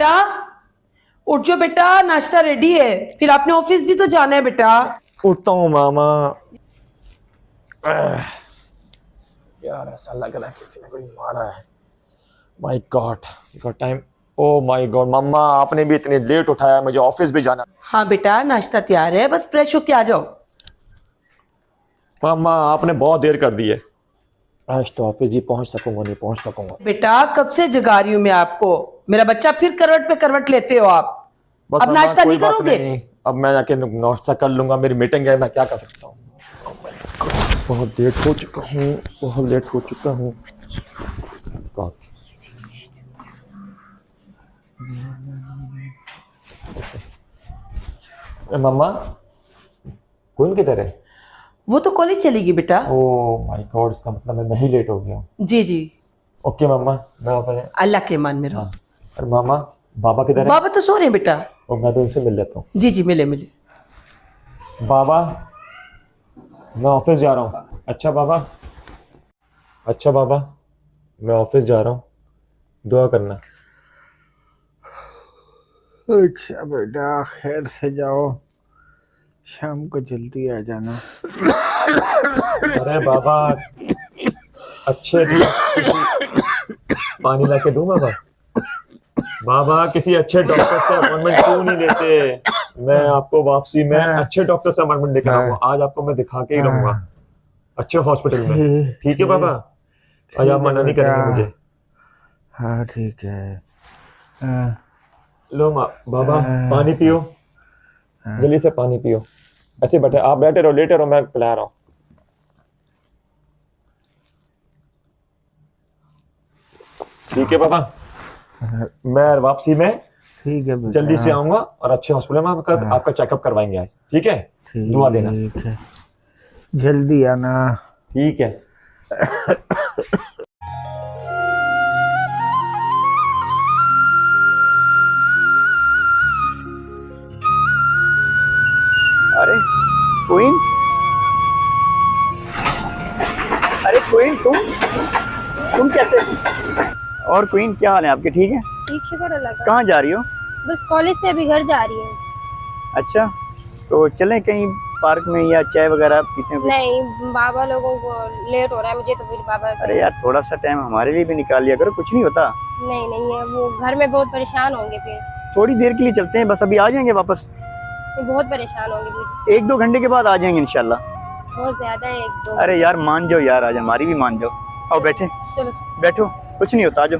बेटा, उठ जाओ बेटा, नाश्ता रेडी है, फिर आपने ऑफिस भी तो जाना है बेटा। उठता हूँ मामा। यार ऐसा लग रहा है किसी ने कोई मारा है। My God, God time. Oh my God mamma, आपने भी इतनी लेट उठाया, मुझे ऑफिस भी जाना। हाँ बेटा, नाश्ता तैयार है, बस फ्रेश होके आ जाओ। मम्मा आपने बहुत देर कर दी है। आज तो ऑफिस ही पहुंच सकूंगा, नहीं पहुंच सकूंगा। बेटा कब से जगा रही हूँ मैं आपको, मेरा बच्चा फिर करवट पे करवट लेते हो आप। बस अब मम्मा नाश्ता कोई नहीं बात करोगे? नहीं, अब मैं जाके नाश्ता कर लूंगा, मेरी मीटिंग है, मैं क्या कर सकता हूँ। बहुत लेट हो चुका हूँ, बहुत लेट हो चुका हूँ। मम्मा कौन किधर है? वो तो कॉलेज चलेगी बेटा। ओह माय गॉड, इसका मतलब मैं ही लेट हो गया हूँ। जी जी। ओके मम्मा, मैं ऑफिस है। अल्लाह के मान में रहो। हाँ। और मामा, बाबा किधर है? बाबा तो सो रहे हैं बेटा। और मैं तो उनसे मिल लेता हूँ। जी जी, मिले मिले। बाबा मैं ऑफिस जा रहा हूँ। अच्छा बाबा, अच्छा बाबा, मैं ऑफिस जा रहा हूँ, दुआ करना। अच्छा बेटा, खैर से जाओ, शाम को जल्दी आ जाना। अरे बाबा, अच्छे पानी ला के दूँ बाबा? बाबा किसी अच्छे डॉक्टर से अपॉइंटमेंट क्यों नहीं लेते? मैं आपको वापसी में अच्छे डॉक्टर से अपॉइंटमेंट लेकर आऊंगा। आज आपको मैं दिखा के ही रहूंगा अच्छे हॉस्पिटल में। ठीक है बाबा? आज आप मना नहीं करेंगे मुझे? हाँ ठीक है। लो बाबा पानी पियो, जल्दी से पानी पियो। ऐसे बैठे, आप बैठे रहो, लेटे रहो, मैं पिला रहा हूँ। ठीक है बाबा, मैं वापसी में ठीक है जल्दी से आऊंगा और अच्छे हॉस्पिटल में आपका चेकअप करवाएंगे आज। ठीक है? दुआ देना। ठीक है, जल्दी आना। ठीक है। अरे क्वीन, अरे क्वीन तुम कैसे? और क्वीन क्या हाल है आपके? ठीक है? ठीक, शुक्र अल्लाह का। कहाँ जा रही हो? बस कॉलेज से अभी घर जा रही हूँ। अच्छा, तो चलें कहीं पार्क में या चाय वगैरह पीते हैं? नहीं, बाबा लोगों को लेट हो रहा है, मुझे तो फिर बाबा। अरे यार थोड़ा सा टाइम हमारे लिए भी निकाल लिया करो, कुछ नहीं होता। नहीं नहीं है, वो घर में बहुत परेशान होंगे फिर। थोड़ी देर के लिए चलते हैं, बस अभी आ जाएंगे वापस। बहुत परेशान होंगे फिर। 1-2 घंटे के बाद आ जाएंगे इंशाल्लाह। बहुत ज्यादा है, 1-2। अरे यार मान जाओ यार, आज हमारी भी मान जाओ। आओ बैठे, चलो बैठो, कुछ नहीं होता, आ जाओ।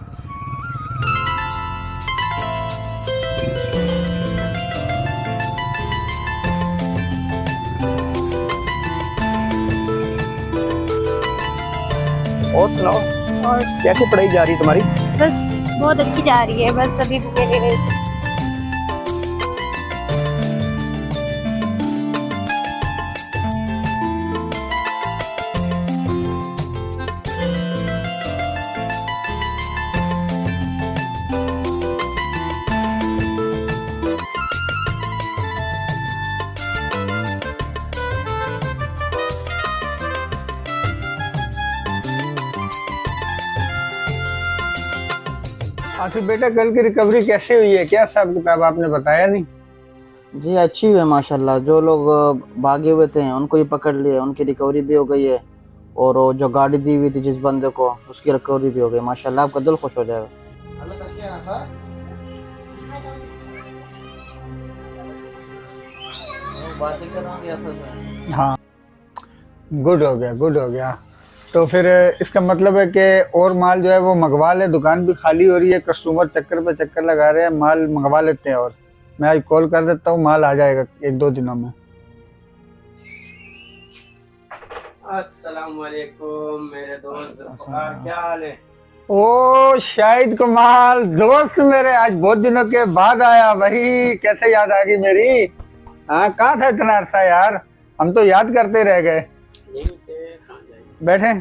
और सुनाओ, और कैसे पढ़ाई जा रही है तुम्हारी? बस बहुत अच्छी जा रही है, बस अभी मेरे आसिफ बेटा, कल की रिकवरी कैसे हुई है? क्या हिसाब किताब, आपने बताया नहीं। जी अच्छी हुई है माशाल्लाह। जो लोग भागे हुए थे उनको ही पकड़ लिए, उनकी रिकवरी भी हो गई है। और वो जो गाड़ी दी हुई थी जिस बंदे को, उसकी रिकवरी भी हो गई माशाल्लाह। आपका दिल खुश हो जाएगा। हाँ, गुड हो गया, गुड हो गया। तो फिर इसका मतलब है कि और माल जो है वो मंगवा ले। दुकान भी खाली हो रही है, कस्टमर चक्कर पे चक्कर लगा रहे हैं, माल मंगवा लेते हैं। और मैं आज कॉल कर देता हूँ, माल आ जाएगा 1-2 दिनों में। अस्सलाम वालेकुम मेरे दोस्त, क्या हाल है? ओ शाहिद कमाल, दोस्त मेरे, आज बहुत दिनों के बाद आया भाई। कैसे याद आ गई मेरी? हाँ, कहाँ था इतना अरसा यार, हम तो याद करते रह गए। बैठे।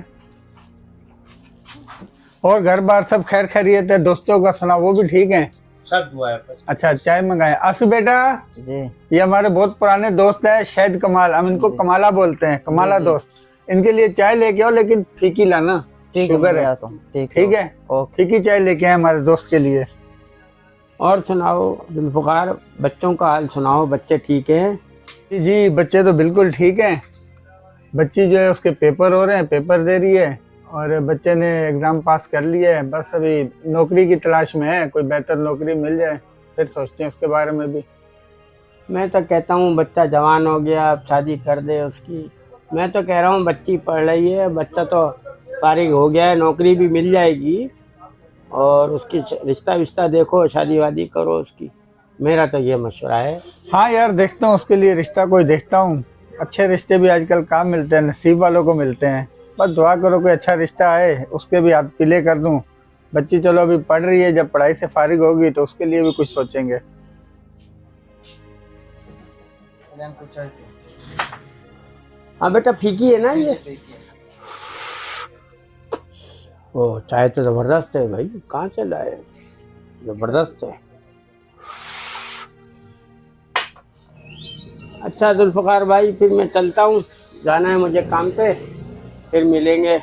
और घर बार सब खैर खैरियत है? दोस्तों का सुना, वो भी ठीक है? सब दुआ है। अच्छा, चाय मंगाए। आसू बेटा जी, ये हमारे बहुत पुराने दोस्त है, शाहिद कमाल, हम इनको कमाला बोलते हैं, कमाला दोस्त। इनके लिए चाय लेके आओ, लेकिन फीकी लाना, ठीक है, शुगर है। ठीक ठीक है, ओके। फीकी चाय लेके आए हमारे दोस्त के लिए। और सुनाओ जुल्फ़िकार, बच्चों का हाल सुनाओ, बच्चे ठीक हैं? जी बच्चे तो बिल्कुल ठीक हैं। बच्ची जो है उसके पेपर हो रहे हैं, पेपर दे रही है, और बच्चे ने एग्ज़ाम पास कर लिया है। बस अभी नौकरी की तलाश में है, कोई बेहतर नौकरी मिल जाए फिर सोचते हैं उसके बारे में भी। मैं तो कहता हूँ बच्चा जवान हो गया, अब शादी कर दे उसकी। मैं तो कह रहा हूँ बच्ची पढ़ रही है, बच्चा तो फारिग हो गया है, नौकरी भी मिल जाएगी, और उसकी रिश्ता विश्ता देखो, शादी वादी करो उसकी। मेरा तो ये मशवरा है। हाँ यार, देखता हूँ उसके लिए रिश्ता कोई देखता हूँ। अच्छे रिश्ते भी आजकल कहाँ मिलते हैं, नसीब वालों को मिलते हैं। बस दुआ करो कोई अच्छा रिश्ता आए, उसके भी हाथ पीले कर दूँ। बच्ची चलो अभी पढ़ रही है, जब पढ़ाई से फारिग होगी तो उसके लिए भी कुछ सोचेंगे। हाँ बेटा, फीकी है ना ये? ओ चाय तो ज़बरदस्त है भाई, कहाँ से लाए? ज़बरदस्त है। अच्छा जुल्फ़िकार भाई, फिर मैं चलता हूँ, जाना है मुझे काम पे, फिर मिलेंगे।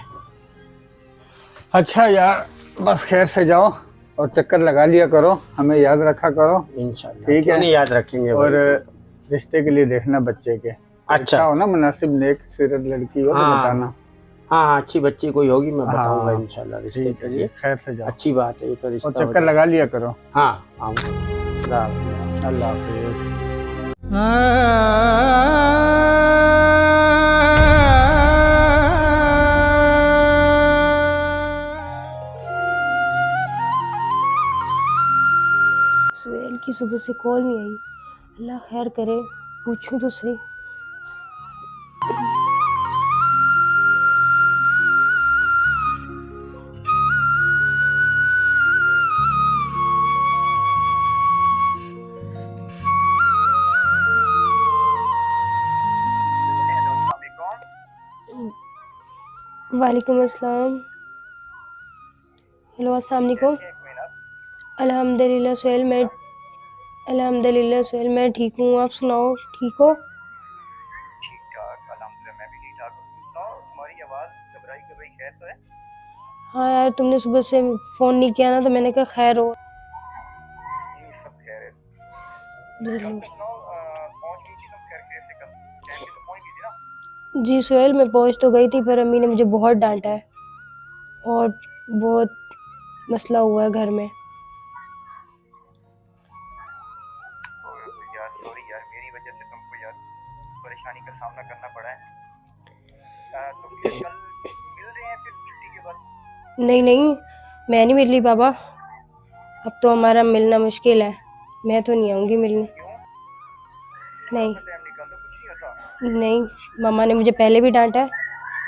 अच्छा यार, बस खैर से जाओ और चक्कर लगा लिया करो, हमें याद रखा करो। इंशाल्लाह, ठीक है, नहीं याद रखेंगे। और रिश्ते के लिए देखना बच्चे के अच्छा हो ना, मुनासिब नेक सीरत लड़की हो तो बताना। हाँ, अच्छी बच्ची कोई होगी मैं बताऊंगा हाँ, इंशाल्लाह रिश्ते के लिए। खैर से जाओ, अच्छी बात है ये तो, रिश्ता और चक्कर लगा लिया करो। हाँ आऊँगा। अल्लाह हाफिज़। सुहेल की सुबह से कॉल नहीं आई, अल्लाह खैर करे, पूछूं तो सही। वालेकुम अस्सलाम। हेलो अस्सलाम वालेकुम। अल्हम्दुलिल्लाह सुहेल, मैं ठीक हूँ, आप सुनाओ ठीक हो? ठीक ठाक, अल्हम्दुलिल्लाह मैं भी ठीक ठाक हूँ। सुनाओ, तुम्हारी आवाज़ घबराई घबराई, खैर तो है? हाँ यार, तुमने सुबह से फ़ोन नहीं किया ना, तो मैंने कहा खैर हो। सब खैर है। जी सुनाओ, पहुंच गई थी तुम खैर खैर से? कल टाइम पे तो पहुंच गई थी ना? जी सुहेल, मैं पहुंच तो गई थी, पर अम्मी ने मुझे बहुत डांटा है और बहुत मसला हुआ है घर में। यार सॉरी यार, मेरी वजह से तुमको यार परेशानी का सामना करना पड़ा है। तो फिर कल मिल रहे हैं फिर छुट्टी के बाद? नहीं, मैं नहीं मिल रही पापा, अब तो हमारा मिलना मुश्किल है, मैं तो नहीं आऊँगी मिलने। नहीं टाइम निकाल दो, कुछ नहीं होता। नहीं, मामा ने मुझे पहले भी डांटा है,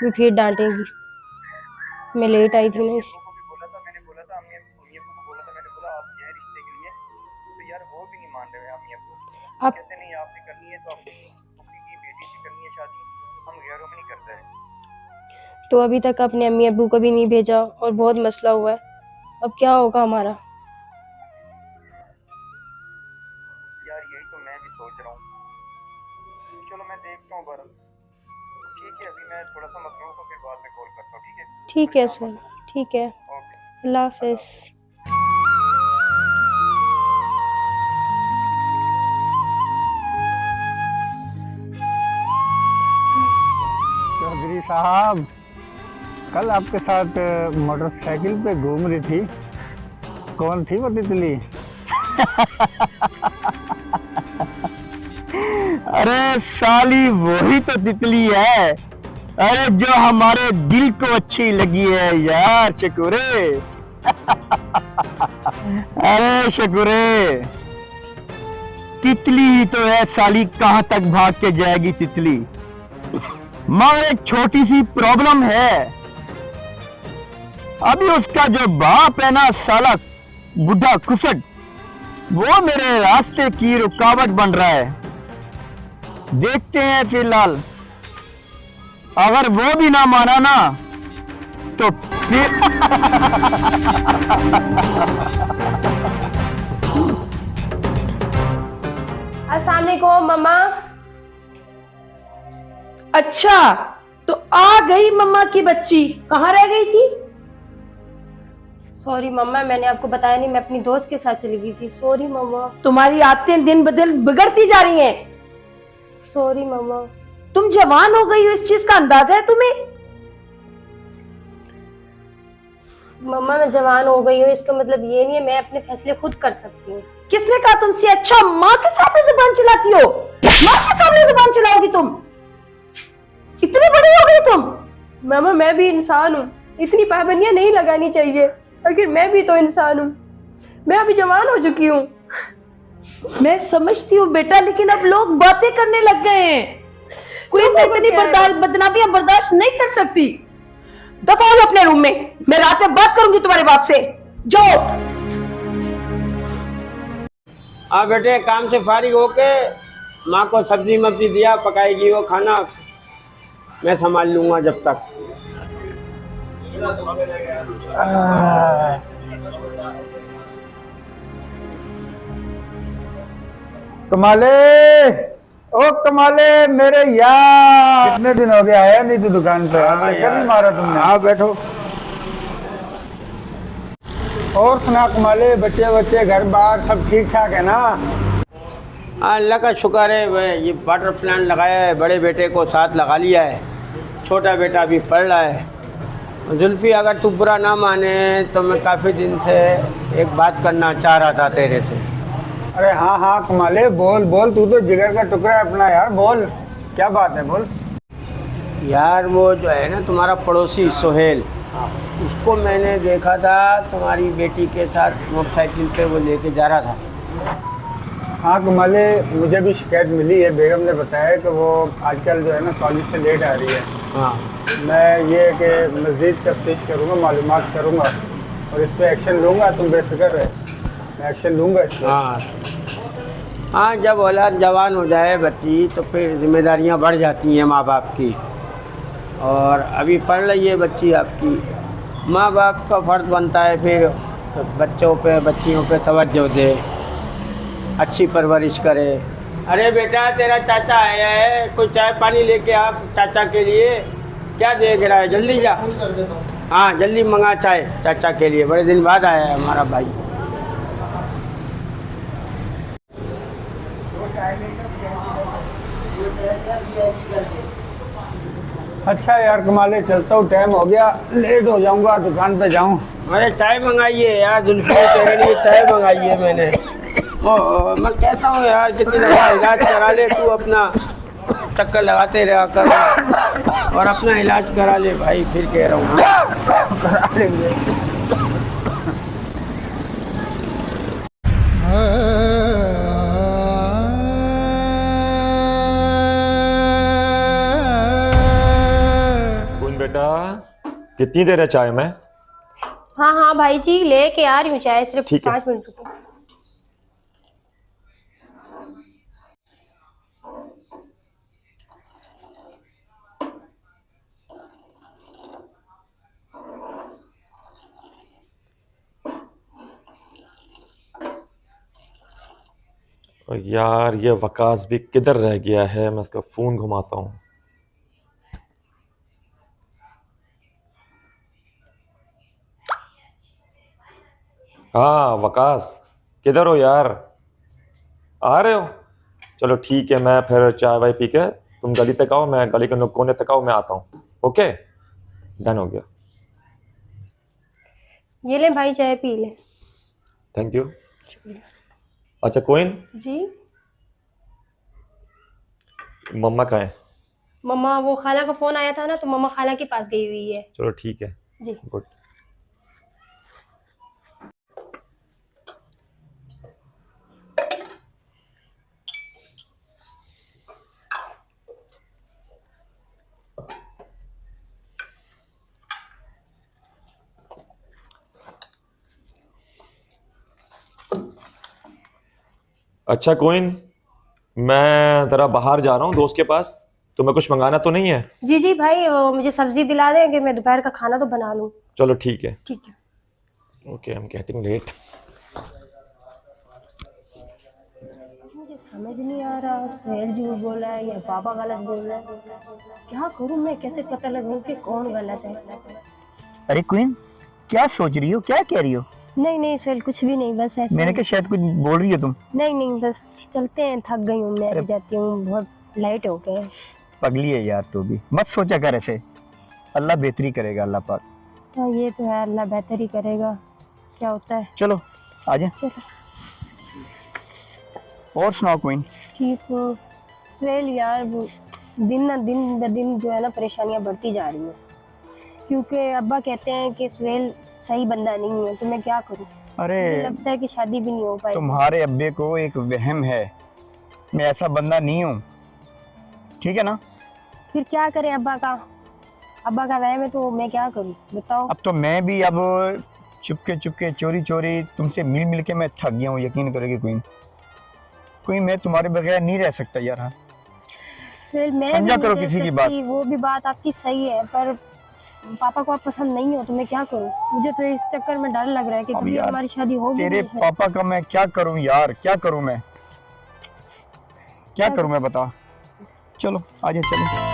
वो फिर डांटेगी। मैं लेट आई थी ना। मैंने बोला था, अम्मी अब्बू को बोला था, मैंने बोला आप ये रिश्ते के लिए, तो यार वो भी नहीं मान रहे अम्मी अब्बू। आप कहते नहीं आपने करनी है तो अपनी फूफी की बेटी से करनी है शादी, हम गैरों में नहीं करते हैं। तो अभी तक अपने अम्मी अब्बू को भी नहीं भेजा और बहुत मसला हुआ है, अब क्या होगा हमारा? यार यही तो मैं भी सोच रहा हूँ। चलो मैं देखता हूँ बार। ठीक है, अभी मैं थोड़ा सा मसरूफ हूँ, फिर बाद में कॉल करता हूँ। ठीक है? ठीक है सुहेल, ठीक है, ओके, अल्लाह हाफिज़। चौधरी साहब, कल आपके साथ मोटरसाइकिल पे घूम रही थी, कौन थी वो तितली? अरे साली वही तो तितली है, अरे जो हमारे दिल को अच्छी लगी है यार शकूरे। अरे शकूरे, तितली ही तो है साली, कहां तक भाग के जाएगी तितली। मगर एक छोटी सी प्रॉब्लम है, अभी उसका जो बाप है ना साला बुढ़ा कुसट, वो मेरे रास्ते की रुकावट बन रहा है। देखते हैं फिलहाल, अगर वो भी ना माना ना तो फिर अस्सलाम वालेकुम मम्मा। अच्छा, तो आ गई मम्मा की बच्ची, कहाँ रह गई थी? सॉरी मम्मा, मैंने आपको बताया नहीं, मैं अपनी दोस्त के साथ चली गई थी। सॉरी मम्मा। तुम्हारी आदतें दिन ब दिन बिगड़ती जा रही हैं। सॉरी मम्मा। तुम जवान हो गई हो, इस चीज का अंदाजा है तुम्हें? मम्मा मैं जवान हो गई हूँ, इसका मतलब ये नहीं है, मैं अपने फैसले खुद कर सकती हूँ। किसने कहा तुमसे? अच्छा, माँ के सामने जुबान चलाती हो? माँ के सामने जुबान चलाओगी तुम? इतनी बड़ी हो गई तुम? मामा मैं भी इंसान हूँ, इतनी पाबंदियां नहीं लगानी चाहिए, आखिर मैं भी तो इंसान हूँ। मैं अभी जवान हो चुकी हूँ। मैं समझती हूँ बेटा, लेकिन अब लोग बातें करने लग गए हैं। कोई इतनी बदनामियां बर्दाश्त नहीं कर सकती। दफा हो अपने रूम में, मैं रात में बात करूंगी तुम्हारे बाप से। जाओ। हाँ बेटे, काम से फारिग होके माँ को सब्जी मब्जी दिया, पकाएगी वो खाना, मैं संभाल लूंगा जब तक। कमाले, ओ कमाले मेरे यार, कितने दिन हो गया आया नहीं तू दुकान पे? चक्कर नहीं मारा तुमने? हाँ बैठो। और सुना कमाले, बच्चे घर बार सब ठीक ठाक है ना? अल्लाह का शुक्र है, वह ये वाटर प्लांट लगाया है, बड़े बेटे को साथ लगा लिया है, छोटा बेटा अभी पढ़ रहा है। जुल्फी अगर तू बुरा ना माने तो मैं काफ़ी दिन से एक बात करना चाह रहा था तेरे से। अरे हाँ कमाले, बोल, तू तो जिगर का टुकड़ा है अपना यार, बोल क्या बात है, बोल। यार वो जो है ना तुम्हारा पड़ोसी सोहेल, उसको मैंने देखा था तुम्हारी बेटी के साथ मोटरसाइकिल पे वो लेके जा रहा था। हाँ कमाले, मुझे भी शिकायत मिली है, बेगम ने बताया कि वो आजकल जो है ना कॉलेज से लेट आ रही है। हाँ मैं ये कि मज़ीद तफ्तीश करूँगा, मालूमात करूँगा और इस पर एक्शन लूँगा, तुम बेफिक्र रहे, मैं एक्शन लूँगा इस पर। हाँ, जब औलाद जवान हो जाए बच्ची तो फिर जिम्मेदारियाँ बढ़ जाती हैं माँ बाप की, और अभी पढ़ रही है बच्ची आपकी, माँ बाप का फ़र्ज़ बनता है फिर बच्चों पे बच्चियों पे तवज्जो दे, अच्छी परवरिश करे। अरे बेटा तेरा चाचा आया है, कोई चाय पानी लेके आप चाचा के लिए, क्या देख रहा है, जल्दी जा। हाँ जल्दी मंगा चाय चाचा के लिए, बड़े दिन बाद आया है हमारा भाई। अच्छा यार कमाले, चलता हूँ, टाइम हो गया, लेट हो जाऊँगा, दुकान पे जाऊँ। अरे चाय मंगाइए यार, जुल्फी तेरे लिए चाय मंगाई है मैंने। मैं कहता हूँ यार, जितनी दफ़ा इलाज करा ले तू, अपना चक्कर लगाते रहा कर और अपना इलाज करा ले भाई, फिर कह रहा हूँ करा लेंगे। कौन बेटा, कितनी देर है चाय में? हाँ भाई जी, लेके आ रही हूँ चाय, सिर्फ ठीक है। 5 मिनट रुको। और यार ये वकास भी किधर रह गया है, मैं इसका फ़ोन घुमाता हूँ। हाँ वकास, किधर हो यार, आ रहे हो? चलो ठीक है, मैं फिर चाय वाय पी के, तुम गली तक आओ, मैं गली के कोने तक आओ, मैं आता हूँ। ओके, डन हो गया। ये ले भाई चाय पी ले। Thank you. अच्छा कोइन, जी मम्मा कहाँ है? मम्मा, वो खाला का फोन आया था ना, तो मम्मा खाला के पास गई हुई है। चलो ठीक है जी। गुड। अच्छा कोइन, मैं ज़रा बाहर जा रहा हूँ दोस्त के पास, तुम्हें कुछ मंगाना तो नहीं है? जी भाई, वो मुझे सब्जी दिला दें कि मैं दोपहर का खाना तो बना लूँ। चलो ठीक है। ठीक है। Okay, I am getting late. मुझे समझ नहीं आ रहा, सोहेल झूठ बोल रहा है या बाबा गलत बोल रहा है, क्या करूँ मैं, कैसे पता लगाऊं कि कौन गलत है? अरे क्वीन, क्या सोच रही हो, क्या कह रही हो? नहीं नहीं सुहेल, कुछ भी नहीं, बस ऐसे मैंने ही। कहा शायद कुछ बोल रही हो तुम। नहीं नहीं, बस चलते हैं, थक गई हूँ मैं, अभी जाती हूँ, बहुत लाइट हो गए। पगली है यार तू भी, मत सोचा कर ऐसे। अल्लाह बेहतरी करेगा, अल्लाह पाक। हाँ ये तो है, अल्लाह बेहतर ही करेगा, क्या होता है। चलो आजा। चलो और सुनाओ क्वीन। ठीक हो सुहेल? यार वो दिन ब दिन जो है ना परेशानियां बढ़ती जा रही हैं, क्योंकि अब्बा कहते हैं कि सुहेल सही बंदा नहीं है, तो मैं क्या करूं? अरे मुझे लगता है कि शादी भी नहीं हो पाएगी। तुम्हारे अब्बे को एक वहम है, मैं ऐसा बंदा नहीं हूँ, ठीक है ना? फिर क्या करें? अब्बा का वहम है तो मैं क्या करूं, बताओ। अब तो मैं भी अब चुपके चोरी चोरी तुमसे मिल के मैं थक गया हूँ, यकीन करोगे क्वीन। क्वीन मैं तुम्हारे बगैर नहीं रह सकता यार। हाँ सुहेल मैं समझा भी करो नहीं किसी रह की बात। सकती, वो भी बात आपकी सही है, पर पापा को आप पसंद नहीं हो तो मैं क्या करूं? मुझे तो इस चक्कर में डर लग रहा है कि अब कभी यार, हमारी शादी होगी तेरे नहीं। पापा का मैं क्या करूं यार, क्या करूं मैं, क्या करूं मैं, बता। चलो आजा चलो।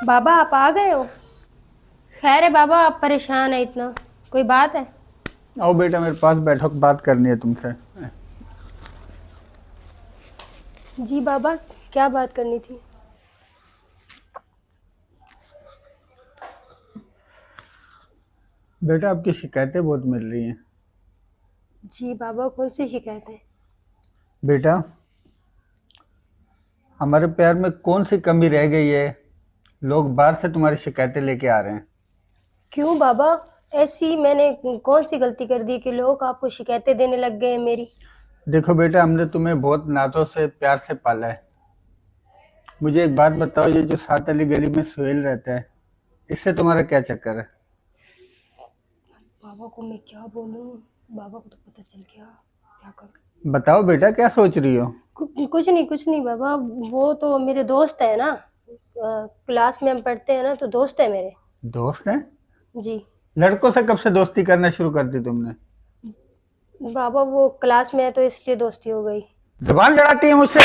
बाबा आप आ गए हो? खैर है बाबा, आप परेशान है इतना, कोई बात है? आओ बेटा मेरे पास बैठो, बात करनी है तुमसे। जी बाबा, क्या बात करनी थी? बेटा आपकी शिकायतें बहुत मिल रही हैं। जी बाबा, कौन सी शिकायत है? बेटा हमारे प्यार में कौन सी कमी रह गई है, लोग बाहर से तुम्हारी शिकायतें लेके आ रहे हैं। क्यों बाबा, ऐसी मैंने कौन सी गलती कर दी कि लोग आपको शिकायतें देने लग गए हैं मेरी? देखो बेटा, हमने तुम्हें बहुत नातों से प्यार से पाला है। मुझे एक बात बताओ, ये जो 7 वाली गली में सुहेल रहता है, इससे तुम्हारा क्या चक्कर है? बाबा को मैं क्या बोलूं, बाबा को तो पता चल गया, क्या करूं? बताओ बेटा, क्या सोच रही हो? कुछ नहीं बाबा, वो तो मेरे दोस्त है ना, क्लास में हम पढ़ते हैं ना, तो दोस्त है मेरे। दोस्त है? जी लड़कों से कब से दोस्ती करना शुरू कर दी तुमने? बाबा, वो क्लास में है तो इसलिए दोस्ती हो गई। जुबान लड़ाती है मुझसे,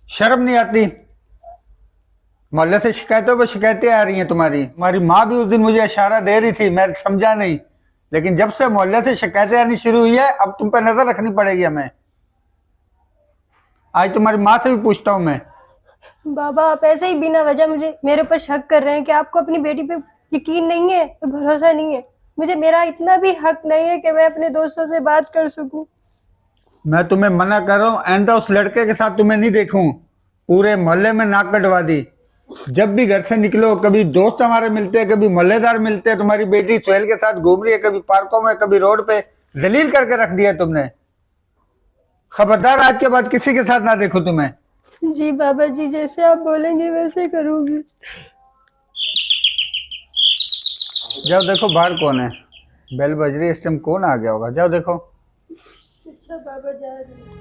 शर्म नहीं आती? मोहल्ले से शिकायतों पर शिकायतें आ रही हैं तुम्हारी माँ भी उस दिन मुझे इशारा दे रही थी, मैं समझा नहीं, लेकिन जब से मोहल्ले से शिकायतें आनी शुरू हुई है, अब तुम पर नजर रखनी पड़ेगी हमें। आज तुम्हारी माँ से भी पूछता हूँ मैं। बाबा आप ऐसे ही बिना वजह मेरे ऊपर शक कर रहे हैं कि आपको अपनी बेटी पे यकीन नहीं है, भरोसा नहीं है। मेरा इतना भी हक नहीं है कि मैं अपने दोस्तों से बात कर सकूं। मैं तुम्हें मना कर रहा हूँ, आइंदा उस लड़के के साथ तुम्हें नहीं देखूं। पूरे मोहल्ले में नाक कटवा दी। जब भी घर से निकलो, कभी दोस्त हमारे मिलते हैं, कभी मोहल्लेदार मिलते हैं, तुम्हारी बेटी सुहेल के साथ घूम रही है, कभी पार्कों में, कभी रोड पे। जलील करके रख दिया तुमने। खबरदार, आज के बाद किसी के साथ ना देखो तुम्हें। जी बाबा जी, जैसे आप बोलेंगे वैसे करूंगी। जाओ देखो बाहर कौन है, बेल बज रही है, इस टाइम कौन आ गया होगा, जाओ देखो। अच्छा बाबा, जा रही हूं।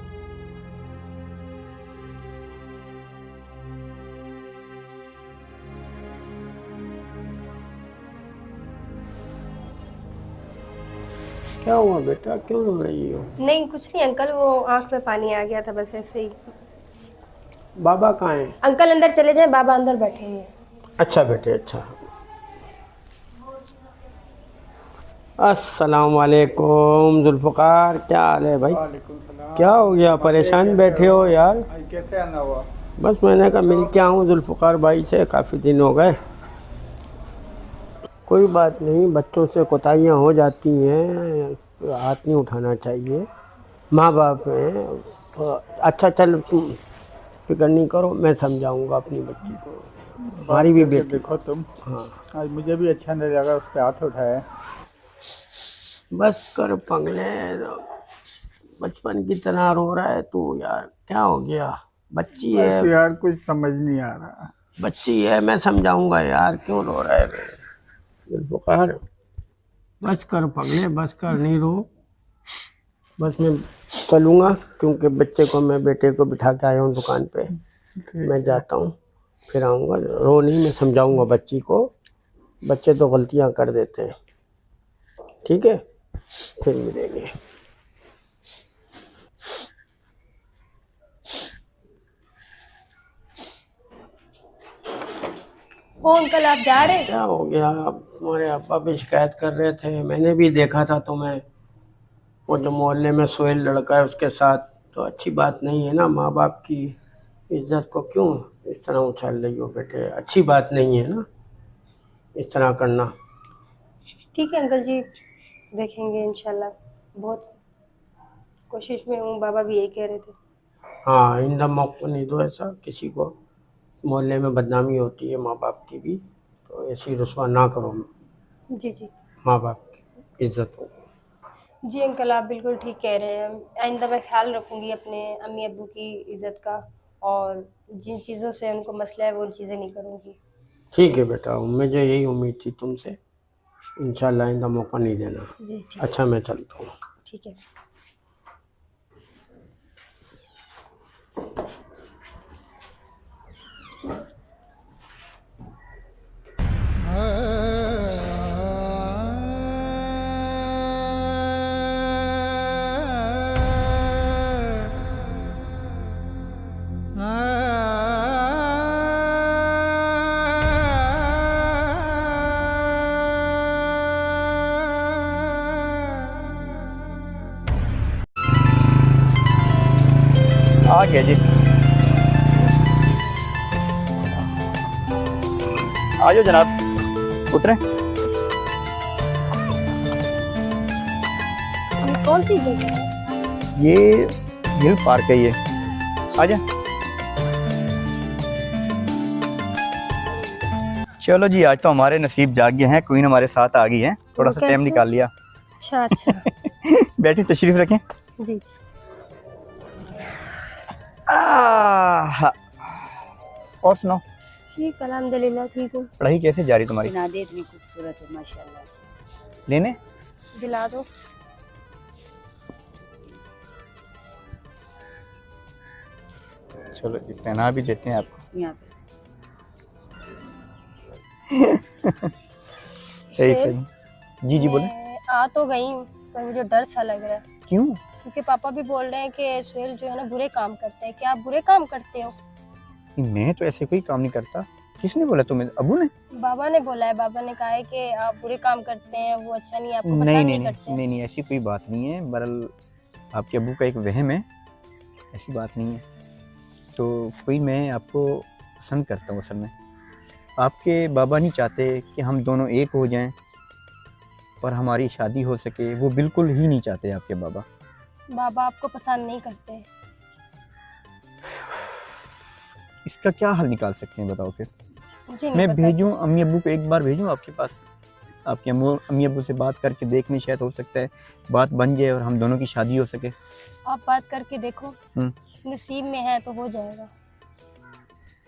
क्या हुआ बेटा, क्यों रो रही हो? नहीं कुछ नहीं अंकल, वो आंख में पानी आ गया था, बस ऐसे ही। बाबा कहाँ हैं? अंकल अंदर चले जाएं, बाबा अंदर बैठे हैं। अच्छा बेटे, अच्छा। अस्सलाम वालेकुम जुल्फ़कार, क्या हाल है भाई? क्या हो गया, परेशान बैठे हो यार? कैसे आना हुआ? बस मैंने कहा मिल के आऊँ जुल्फ़कार भाई से, काफ़ी दिन हो गए। कोई बात नहीं, बच्चों से कोताहियाँ हो जाती हैं, हाथ नहीं उठाना चाहिए, माँ बाप हैं तो। अच्छा चल, तुम फिक्र नहीं करो, मैं समझाऊंगा अपनी बच्ची को, हमारी भी बेटी। देखो तुम, हाँ आज मुझे भी अच्छा नहीं लगा उस पर हाथ उठाया। बस कर पगले, बचपन की तरह रो रहा है तू यार, क्या हो गया? बच्ची है, बस यार कुछ समझ नहीं आ रहा। बच्ची है, मैं समझाऊंगा यार, क्यों रो रहा है? जुल्फ़िकार बस कर पगले, बस कर, नहीं रो। बस मैं चलूँगा, क्योंकि बच्चे को, मैं बेटे को बिठा के आया हूँ दुकान पे। मैं जाता हूँ, फिर आऊँगा। रो नहीं, मैं समझाऊंगा बच्ची को। बच्चे तो गलतियाँ कर देते हैं। ठीक है, फिर मिलेंगे। ओ अंकल, आप जा रहे हैं? क्या हो गया? हमारे अब्बा भी शिकायत कर रहे थे, मैंने भी देखा था तुम्हें, वो जो मोहल्ले में सोहेल लड़का है उसके साथ। तो अच्छी बात नहीं है ना, माँ बाप की इज्जत को क्यों इस तरह उछाल रही हो बेटे? अच्छी बात नहीं है ना इस तरह करना। ठीक है अंकल जी, देखेंगे इंशाल्लाह। बहुत कोशिश में हूँ, बाबा भी यही कह रहे थे। हाँ, आइंदा मौका नहीं दो ऐसा किसी को। मोहल्ले में बदनामी होती है माँ बाप की भी, तो ऐसी रुसवा ना करो जी जी माँ बाप की इज्जत हो। जी अंकल, आप बिल्कुल ठीक कह रहे हैं। आइंदा मैं ख्याल रखूँगी अपने अम्मी अब्बू की इज़्ज़त का, और जिन चीज़ों से उनको मसला है वो चीज़ें नहीं करूँगी। ठीक है बेटा, मुझे यही उम्मीद थी तुमसे। इंशाल्लाह आइंदा मौका नहीं देना। जी ठीक, अच्छा, मैं चलता हूँ। ठीक है। आ गया जी, आ जाओ जनाब, उतरे। ये कौन सी जगह है? ये हिल पार्क है, ये आ जा। चलो जी, आज तो हमारे नसीब जाग गए हैं, क्वीन हमारे साथ आ गई है, थोड़ा वो सा टाइम कैसे? निकाल लिया। अच्छा अच्छा। बैठी, तशरीफ रखें। जी जी। और सुनाओ, ठीक, अल्हम्दुलिल्लाह ठीक हूँ। पढ़ाई कैसे जा रही तुम्हारी? नादे इतनी खूबसूरत है माशाल्लाह। लेने दिला दो। चलो जी, पहना भी देते हैं आपको। यहाँ पे सही सही। जी जी बोले। मैं आ तो गई हूँ, पर मुझे डर सा लग रहा है, क्यों? क्योंकि पापा भी बोल रहे हैं कि सुहेल जो है ना बुरे काम करते हैं। क्या आप बुरे काम करते हो? मैं तो ऐसे कोई काम नहीं करता। किसने बोला तुम्हें? अबू ने? बाबा ने बोला है, बाबा ने कहा है कि आप बुरे काम करते हैं, वो अच्छा नहीं है, आपको पसंद नहीं नहीं नहीं करते हैं। नहीं नहीं, ऐसी कोई बात नहीं है। बहरहाल आपके अबू का एक वहम है, ऐसी बात नहीं है। तो कोई, मैं आपको पसंद करता हूँ असल में। आपके बाबा नहीं चाहते कि हम दोनों एक हो जाएं और हमारी शादी हो सके, वो बिल्कुल ही नहीं चाहते आपके बाबा। बाबा आपको पसंद नहीं करते। इसका क्या हल निकाल सकते हैं बताओ फिर? मुझे नहीं मैं पता। भेजूं अम्मी अब्बू को, एक बार भेजूं आपके पास, आपके अम्मी अब्बू से बात करके देखने, शायद हो सकता है बात बन जाए और हम दोनों की शादी हो सके। आप बात करके देखो, नसीब में है तो हो जाएगा।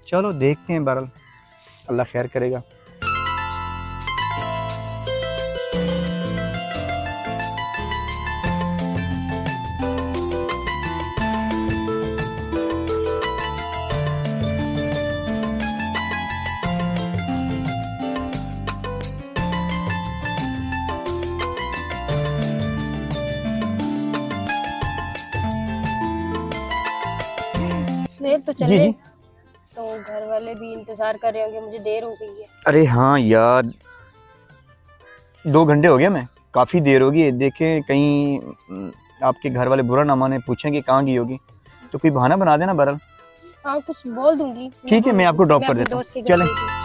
चलो देखते हैं, बहरहाल अल्लाह खैर करेगा। सुहेल तो जी चले, जी। तो घर वाले भी इंतजार कर रहे होंगे, मुझे देर हो गई है। अरे हाँ यार, 2 घंटे हो गया, मैं काफ़ी देर होगी। देखें कहीं आपके घर वाले बुरा ना माने, पूछें कि कहाँ गई होगी, तो कोई बहाना बना देना बहरहाल। हाँ, कुछ बोल दूंगी। ठीक है, मैं आपको ड्रॉप कर अपने देता हूँ। दोस्त के घर चलें। गई थी।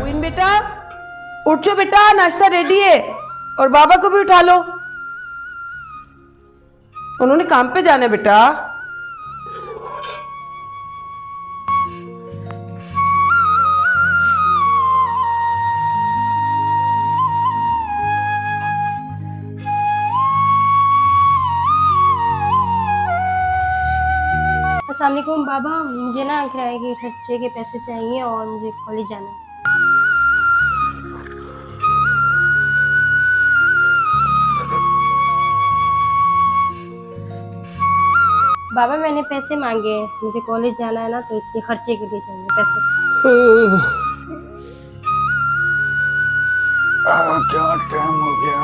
क्वीन बेटा, उठ जाओ बेटा, नाश्ता रेडी है, और बाबा को भी उठा लो। उन्होंने काम पे जाना है बेटा। अस्सलाम वालेकुम बाबा, मुझे ना किराए के खर्चे के पैसे चाहिए और मुझे कॉलेज जाना है। बाबा मैंने पैसे मांगे हैं, मुझे कॉलेज जाना है ना, तो इसलिए खर्चे के लिए चाहिए पैसे। क्या टाइम हो गया।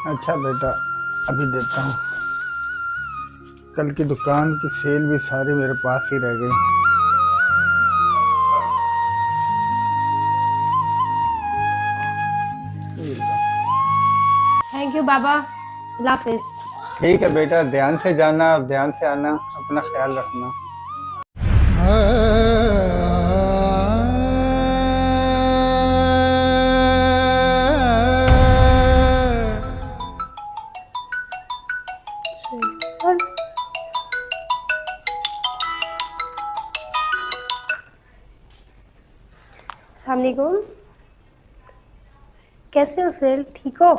अच्छा बेटा, अभी देता हूँ। कल की दुकान की सेल भी सारी मेरे पास ही रह गई। थैंक यू बाबा, अल्लाह हाफिज। ठीक है बेटा, ध्यान से जाना और ध्यान से आना, अपना ख्याल रखना। अस्सलाम वालेकुम, कैसे हो सुहेल, ठीक हो?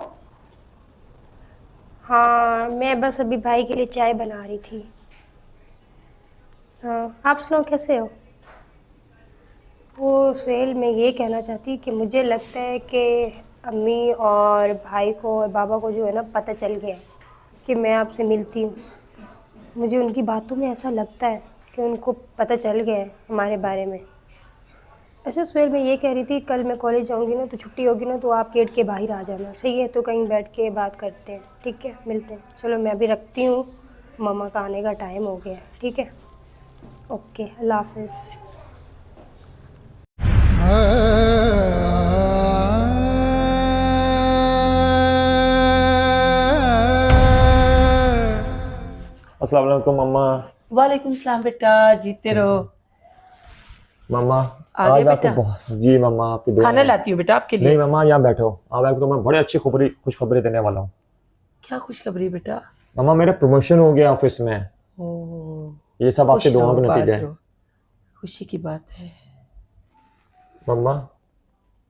हाँ, मैं बस अभी भाई के लिए चाय बना रही थी। हाँ, आप सुनो कैसे हो? वो सुहेल, मैं ये कहना चाहती कि मुझे लगता है कि अम्मी और भाई को और बाबा को जो है ना पता चल गया है कि मैं आपसे मिलती हूँ। मुझे उनकी बातों में ऐसा लगता है कि उनको पता चल गया है हमारे बारे में। अच्छा सुहेल, मैं ये कह रही थी, कल मैं कॉलेज जाऊंगी ना, तो छुट्टी होगी ना, तो आप गेट के बाहर आ जाना, सही है? तो कहीं बैठ के बात करते हैं, ठीक है? मिलते हैं। चलो मैं अभी रखती हूँ, मामा का आने का टाइम हो गया है, ठीक है? ओके, अल्लाह हाफिज़। अस्सलाम वालेकुम मम्मा। वालेकुम सलाम बेटा, जीते रहो। मम्मा आ गए आज आपको बेटा? बहुत जी मम्मा, आपकी दुआ खाना है। लाती हूँ बेटा आपके लिए। नहीं मम्मा, यहाँ बैठो। अब आपको मैं बड़े अच्छी खुशखबरी देने वाला हूँ। क्या खुशखबरी बेटा? मम्मा मेरा प्रमोशन हो गया ऑफिस में। ओह, ये सब आपके खुश दुआओं रहो, का बात नतीजा है। रहो। खुशी की बात है। मम्मा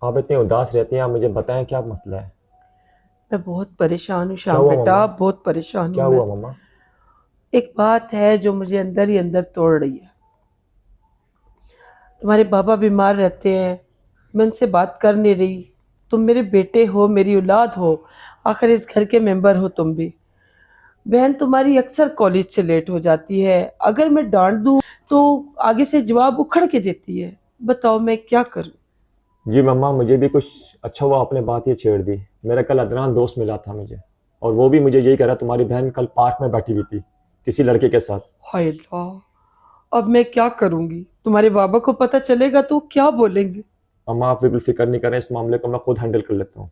आप इतनी उदास रहती हैं, आप मुझे बताएं क्या मसला है? मैं बहुत परेशान हूँ क्या शाम हुआ बेटा, मम्मा? बहुत परेशान क्या हूँ हुआ मैं। मम्मा? एक बात है जो मुझे अंदर ही अंदर तोड़ रही है। तुम्हारे बाबा बीमार रहते हैं, मैं उनसे बात कर नहीं रही। तुम मेरे बेटे हो, मेरी औलाद हो, आखिर इस घर के मेंबर हो तुम भी। बहन तुम्हारी अक्सर कॉलेज से लेट हो जाती है, अगर मैं डांट दूँ तो आगे से जवाब उखड़ के देती है। बताओ मैं क्या करूँ? जी मम्मा, मुझे भी कुछ अच्छा हुआ आपने बात ये छेड़ दी। मेरा कल अदनान दोस्त मिला था मुझे, और वो भी मुझे यही कह रहा तुम्हारी बहन कल पार्क में बैठी हुई थी किसी लड़के के साथ। हाय अल्लाह, अब मैं क्या करूँगी? तुम्हारे बाबा को पता चलेगा तो क्या बोलेंगे? मम्मा आप बिल्कुल फिक्र नहीं करें, इस मामले को मैं खुद हैंडल कर लेता हूँ।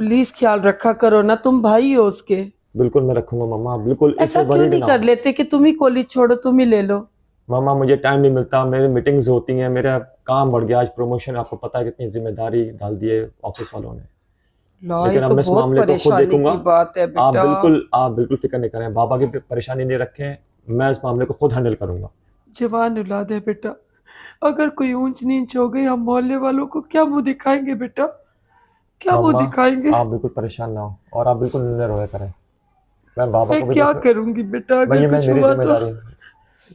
प्लीज ख्याल रखा करो ना, तुम भाई हो उसके। बिल्कुल मैं रखूंगा मम्मा, बिल्कुल ऐसा इससे क्यों वरीड नहीं ना कर हो। लेते कि तुम ही कॉलेज छोड़ो, तुम ही ले लो? मामा मुझे टाइम नहीं मिलता, मेरी मीटिंग्स होती हैं, मेरा काम बढ़ गया। आज प्रमोशन, आपको पता है कितनी जिम्मेदारी डाल दी है ऑफिस वालों ने। ला, ये लेकिन अब तो मैं इस बहुत मामले को खुद परेशानी देखूंगा। की बात है आप बेटा। बिल्कुल फिक्र नहीं करें, बाबा की परेशानी नहीं रखें, मैं इस मामले को खुद हैंडल करूंगा। जवान औलाद है बेटा, अगर कोई ऊंच नीच हो गई हम मोहल्ले वालों को क्या मुंह दिखाएंगे बेटा? क्या मुंह मम्मा दिखाएंगे? आप बिल्कुल परेशान ना हो, और आप बिल्कुल निर्भय रोया करें। मैं बाबा को मैं भी क्या करूंगी बेटा अगर मैं कुछ मेरी हुआ तो? जिम्मेदारी।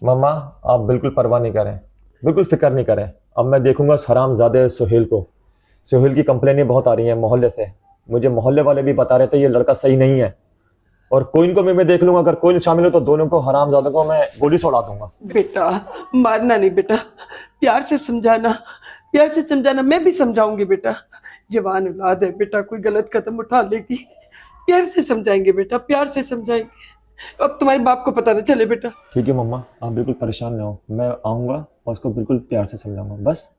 मम्मा आप बिल्कुल परवाह नहीं करें, बिल्कुल फिक्र नहीं करें। अब मैं देखूंगा उस हरामजादे सुहेल को। सुहेल की कंप्लेनें बहुत आ रही हैं मोहल्ले से, मुझे मोहल्ले वाले भी बता रहे थे ये लड़का सही नहीं है, और कोइन को भी मैं देख लूंगा, अगर कोइन शामिल हो तो दोनों को, हरामजादों को मैं गोली छोड़ा दूंगा। बेटा मारना नहीं बेटा, प्यार से समझाना, प्यार से समझाना। मैं भी समझाऊंगी बेटा, जवान औलाद है बेटा, कोई गलत कदम उठा लेगी, प्यार से समझाएंगे बेटा, प्यार से समझाएंगे। अब तुम्हारे बाप को पता न चले बेटा। ठीक है मम्मा, आप बिल्कुल परेशान ना हो, मैं आऊँगा और उसको बिल्कुल प्यार से समझाऊंगा बस।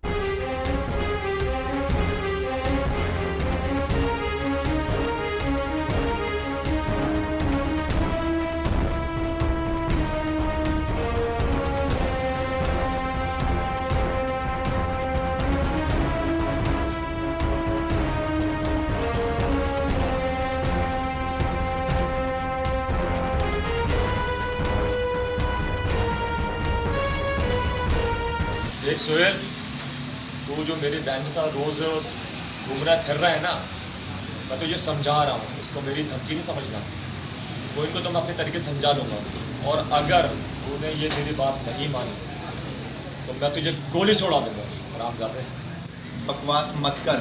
देख सोहेल, तू जो मेरी बहन के साथ रोज घूम रहा फिर रहा है ना, मैं तुझे समझा रहा हूँ, इसको मेरी धमकी नहीं समझना। कोई को तो मैं अपने तरीके से समझा लूँगा, और अगर तूने ये मेरी बात नहीं मानी तो मैं तुझे गोली छोड़ा दूंगा। हरामजादे। बकवास मत कर।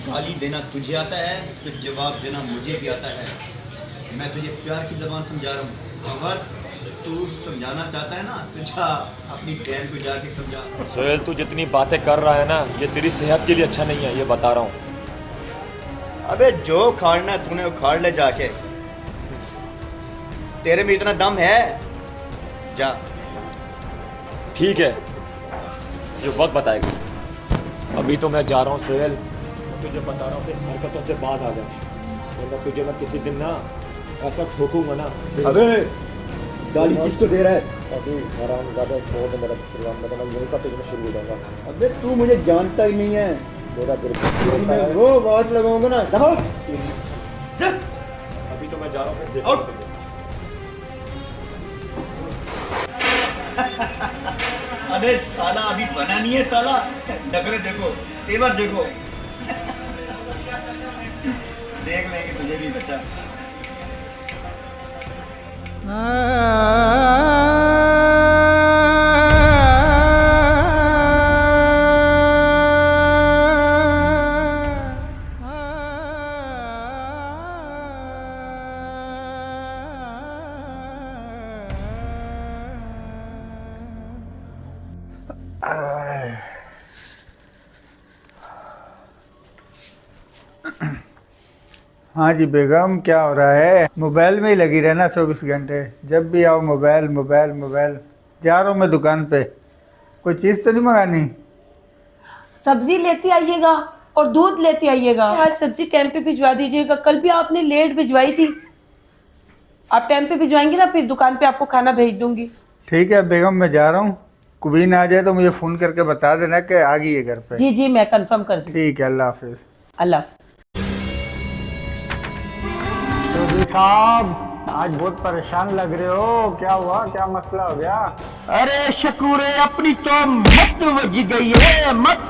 गाली देना तुझे आता है तो जवाब देना मुझे भी आता है। मैं तुझे प्यार की ज़बान समझा रहा हूँ। अगर तू समझाना चाहता है ना तो जा अपनी बहन को जाके समझा। सोहेल, तू जितनी बातें कर रहा है ना, ये तेरी सेहत के लिए अच्छा नहीं है, ये बता रहा हूँ। अबे जो उखाड़ना है तूने उखाड़ ले जाके। तेरे में इतना दम है, जा। ठीक है, ये वक्त बताएगा। अभी तो मैं जा रहा हूँ सोहेल, मैं तुझे बता रहा हूँ कि हरकतों से बात आ जाए, वरना तुझे मैं किसी दिन ना ऐसा ठोकूंगा ना। अबे गाली किसको दे रहा है? अभी हरामजादा छोड़ दे मेरा प्रोग्राम, मैं यहीं का तुझे शुरू हो जाऊंगा। अबे तू मुझे जानता ही नहीं है। मेरा मैं वो वाट लगाऊंगा ना। दबाओ। अभी तो मैं जा रहा हूँ। आउट। अबे साला अभी बना नहीं है साला। नखरे देखो, तेवर देखो। देख लेंगे तुझे भी बच्चा। हाँ जी बेगम, क्या हो रहा है? मोबाइल में ही लगी रहना 24 घंटे। जब भी आओ मोबाइल मोबाइल मोबाइल। जा रहा हूँ मैं दुकान पे, कोई चीज़ तो नहीं मंगानी? सब्जी लेती आइएगा और दूध लेते आइएगा। आज सब्जी टाइम पे भिजवा दीजिएगा, कल भी आपने लेट भिजवाई थी। आप टाइम पे भिजवाएंगे ना, फिर दुकान पे आपको खाना भेज दूंगी। ठीक है बेगम, मैं जा रहा हूँ। कुबीन आ जाए तो मुझे फ़ोन करके बता देना कि आ गई है घर पे। जी जी, मैं कंफर्म कर दूँ। ठीक है, अल्लाह हाफिज़। अल्लाह। चौधरी साहब, आज बहुत परेशान लग रहे हो, क्या हुआ? क्या मसला हो गया? अरे शकूरे, अपनी तो मत बज गई है, मत।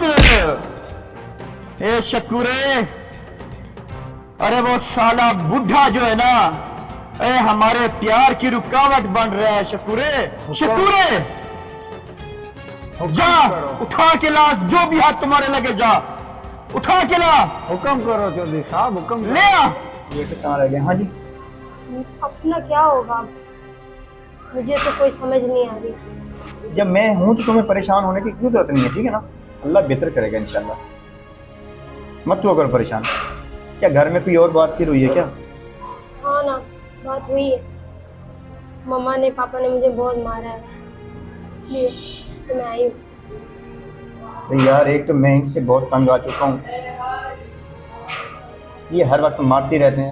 ए शकूरे, अरे वो साला बुढ़ा जो है ना, हमारे प्यार की रुकावट बन रहा है। शकूरे, शकूरे, जा उठा के ला, जो भी हाथ तुम्हारे लगे जा उठा के ला। हुक्म करो चौधरी साहब, हुक्म करो। ले आ। ये कहाँ रह गए? हाँ जी। अपना क्या होगा? मुझे तो कोई समझ नहीं आ रही। जब मैं हूं तो तुम्हें परेशान होने की क्यों जरूरत नहीं है, ठीक है ना? अल्लाह बेहतर करेगा इंशाल्लाह। मत हुआ करो परेशान। क्या घर में कोई और बात फिर हुई है क्या? हाँ ना, बात हुई है। मम्मा ने, पापा ने मुझे बहुत मारा है, इसलिए तो मैं आई हूँ। तो यार, एक तो मैं इनसे बहुत तंग आ चुका हूँ। ये हर वक्त मारते रहते हैं।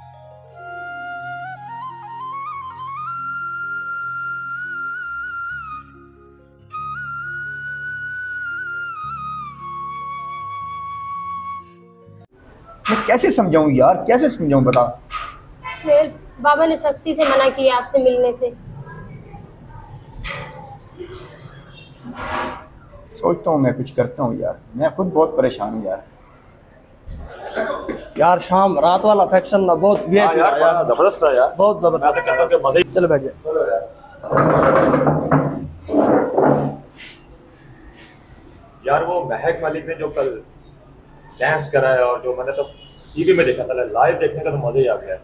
मैं कैसे समझाऊं यार, कैसे समझाऊं बता। सुहेल, बाबा ने सख्ती से मना किया आपसे मिलने से। सोचता हूँ मैं कुछ करता हूँ यार, मैं खुद बहुत परेशान हूँ यार। यार शाम रात वाला फैक्शन ना बहुत हाँ यार, जबरदस्त था यार, बहुत जबरदस्त। मैं तो कहता हूँ कि मजे ही। चलो बैठ जाए। यार वो महक मलिक ने जो कल डांस करा है, और जो मैंने तो टीवी में देखा था, लाइव देखने का तो मजा ही आ गया।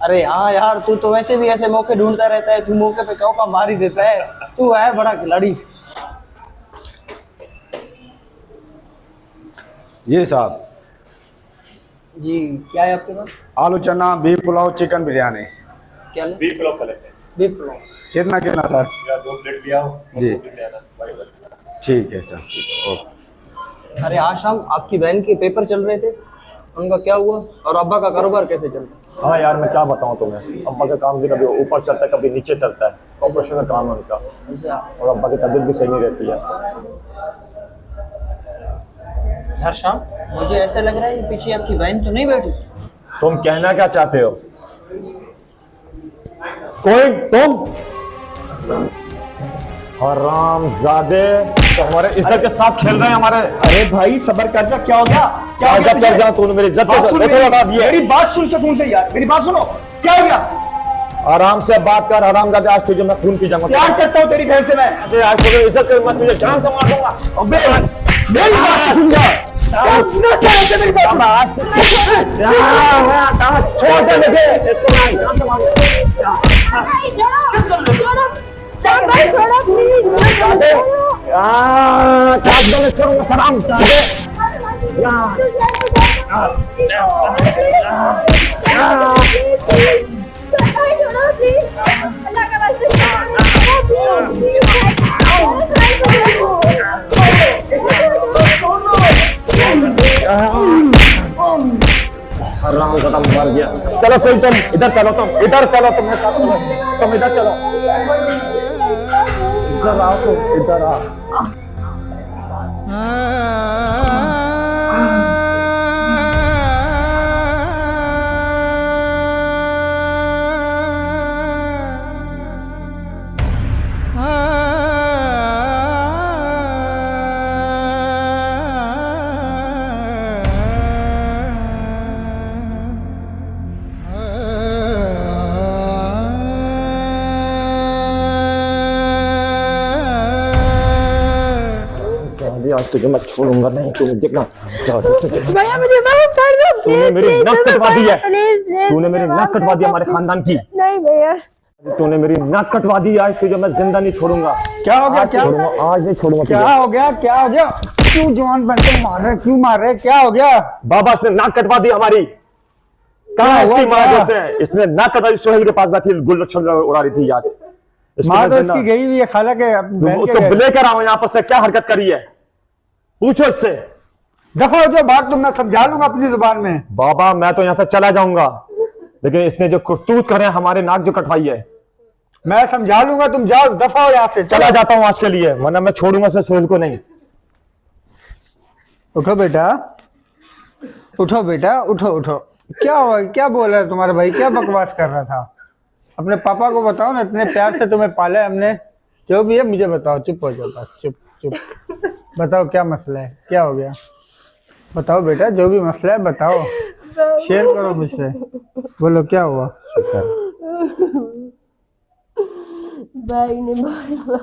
अरे हाँ यार, तू तो वैसे भी ऐसे मौके ढूंढता रहता है, तू मौके पे चौका मार ही देता है। तू है बड़ा खिलाड़ी। जी साहब। जी, क्या है आपके पास? आलू चना, बीफ पुलाव, चिकन बिरयानी। क्या बीफ पुलाव कर लेते हैं। बीफ पुलाव कितना कितना सर? या 2 प्लेट भी आओ जी। भाई। ठीक है सर, ओके। अरे आज शाम आपकी बहन के पेपर चल रहे थे, उनका क्या हुआ? और अब्बा का कारोबार कैसे चल रहा है? हाँ यार, मैं क्या बताऊँ तुम्हें, अब्बा का काम भी कभी ऊपर चलता है कभी नीचे चलता है। ऑपरेशन का काम है उनका, अच्छा। और अब्बा की तबीयत भी सही नहीं रहती है। यार शाम, मुझे ऐसा लग रहा है ये पीछे आपकी बहन तो नहीं बैठी। तुम कहना क्या चाहते हो? कोई तुम हरामजादे। तो हमारे इज्जत के साथ खेल रहे हैं हमारे। अरे भाई सबर कर जा, क्या हो गया? क्या हो गया इज्जत कर जा, तूने मेरी इज्जत बात सुन कैसे लगा दी है? मेरी बात सुन सुकून से यार, मेरी बात सुनो। क्या हो गया? आराम से बात कर, आराम कर। आज तुझे मैं खून पी जाऊंगा। प्यार करता हूँ तेरी बहन से मैं। अबे आज तुझे इज्जत कर, मैं तुझे जान से मार दूंगा। अबे मेरी बात सुन जा। क्या है मेरी बात? छोड़ दे मुझे, इसको मैं जान से मार दूंगा। हराम खत्म मर गया। चलो कोई तुम इधर चलो, तुम इधर चलो, तुम इधर चलो, तुम इधर चलो, इधर आओ, तुम इधर आओ। आज तुझे मैं छोड़ूंगा नहीं, तुझे देखना। भैया मुझे माफ कर दो, तूने मेरी नाक कटवा दी है, तूने मेरी नाक कटवा दी हमारे खानदान की। नहीं भैया, तूने मेरी नाक कटवा दी, आज तुझे मैं जिंदा नहीं छोड़ूंगा। क्या हो गया? क्या आज नहीं छोड़ूंगा। क्या हो गया? क्या हो गया? क्यों जवान बनते मार रहे? क्यों मार रहे? क्या हो गया? बाबा इसने नाक कटवा दी हमारी। कहाँ इसकी माँ होते हैं? इसने नाक कटवा दी, सोहेल के पास बैठी गुल्लछन उड़ा रही थी यार। माँ तो इसकी गई हुई है, खाला के उसको लेकर आओ यहाँ पर। से क्या हरकत करी है पूछो इससे। दफा हो जो बात तो मैं समझा लूंगा अपनी जुबान में। बाबा मैं तो यहाँ से चला जाऊंगा, लेकिन इसने जो करतूत करे हमारे नाक जो कटवाई है, मैं समझा लूंगा। तुम जाओ, दफा हो यहाँ से। चला जाता हूँ आज के लिए, वरना मैं छोड़ूंगा से सोहेल को नहीं। उठो बेटा, उठो बेटा, उठो उठो। क्या हुआ? क्या बोल रहा है तुम्हारा भाई? क्या बकवास कर रहा था? अपने पापा को बताओ ना, इतने प्यार से तुम्हें पाला है हमने। जो भी है मुझे बताओ। चुप हो जाओ बस, चुप चुप। बताओ क्या मसला है? क्या हो गया? बताओ बेटा, जो भी मसला है बताओ, शेयर करो मुझसे। बोलो क्या हुआ? भाई ने मारा।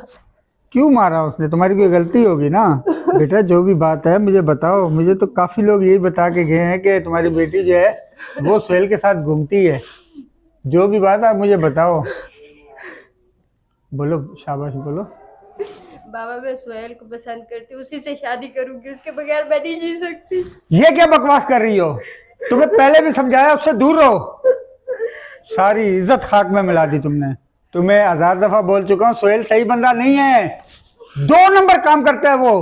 क्यों मारा उसने? तुम्हारी कोई गलती होगी ना बेटा। जो भी बात है मुझे बताओ। मुझे तो काफी लोग यही बता के गए हैं कि तुम्हारी बेटी जो है वो सोहेल के साथ घूमती है। जो भी बात है आप मुझे बताओ। बोलो, शाबाश बोलो। बाबा मैं सोहेल को पसंद करती हूँ, उसी से शादी करूंगी, उसके बगैर मैं नहीं जी सकती। ये क्या बकवास कर रही हो? तुम्हें पहले भी समझाया उससे दूर रहो। सारी इज्जत खाक में मिला दी तुमने। तुम्हें 1000 दफा बोल चुका हूँ, सोहेल सही बंदा नहीं है। 2 नंबर काम करता है वो।